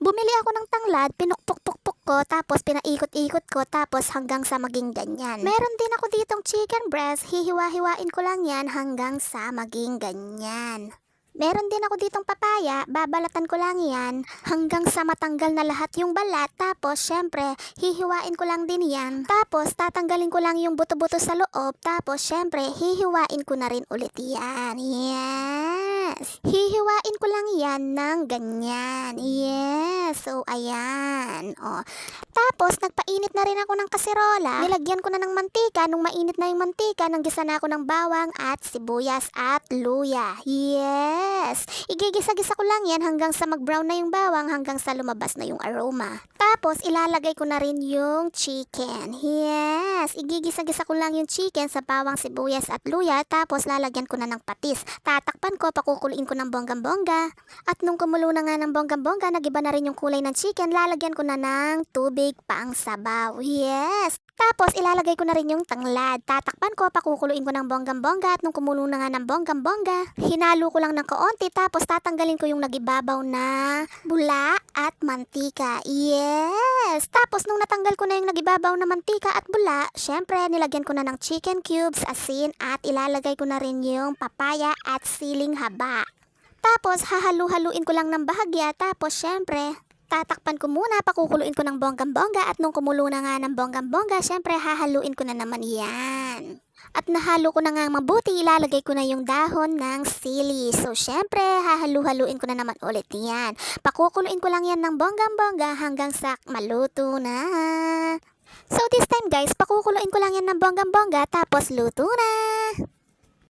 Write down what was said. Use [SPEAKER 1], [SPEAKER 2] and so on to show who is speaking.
[SPEAKER 1] Bumili ako ng tanglad, pinukpok-pukpok ko, tapos pinaikot-ikot ko, tapos hanggang sa maging ganyan. Meron din ako ditong chicken breast, hihiwa-hiwain ko lang yan hanggang sa maging ganyan. Meron din ako ditong papaya, babalatan ko lang yan hanggang sa matanggal na lahat yung balat. Tapos syempre, hihiwain ko lang din yan. Tapos tatanggalin ko lang yung buto-buto sa loob. Tapos syempre, hihiwain ko na rin ulit yan. Yes! Hihiwain ko lang yan ng ganyan. Yes! So, ayan. O. Tapos, nagpainit na rin ako ng kaserola. Nilagyan ko na ng mantika. Nung mainit na yung mantika, nanggisa na ako ng bawang at sibuyas at luya. Yes! Igigisa-gisa ko lang yan hanggang sa mag-brown na yung bawang, hanggang sa lumabas na yung aroma. Tapos, ilalagay ko na rin yung chicken. Yes! Igigisa-gisa ko lang yung chicken sa bawang, sibuyas at luya. Tapos, lalagyan ko na ng patis. Tatakpan ko, pakukuluin ko ng bonggang-bongga. At nung kumulo na nga ng bonggang-bongga, nagiba na rin yung kulay ng chicken, lalagyan ko na ng tubig pang sabaw. Yes! Tapos, ilalagay ko na rin yung tanglad. Tatakpan ko, pakukuluin ko ng bonggang-bongga. At nung kumulo na nga ng bonggang-bongga, hinalo ko lang ng kaunti. Tapos, tatanggalin ko yung nagibabaw na bula at mantika. Yes! Tapos, nung natanggal ko na yung nagibabaw na mantika at bula, syempre, nilagyan ko na ng chicken cubes, asin, at ilalagay ko na rin yung papaya at siling haba. Tapos, hahalu-haluin ko lang ng bahagya. Tapos, syempre, tatakpan ko muna, pakukuluin ko ng bonggang-bongga. At nung kumulo na nga ng bonggang-bongga, syempre, hahaluin ko na naman yan. At nahalo ko na nga mabuti, ilalagay ko na yung dahon ng sili. So, syempre, hahalu-haluin ko na naman ulit yan. Pakukuluin ko lang yan ng bonggang-bongga hanggang sa maluto na. So, this time guys, pakukuluin ko lang yan ng bonggang-bongga, tapos luto na.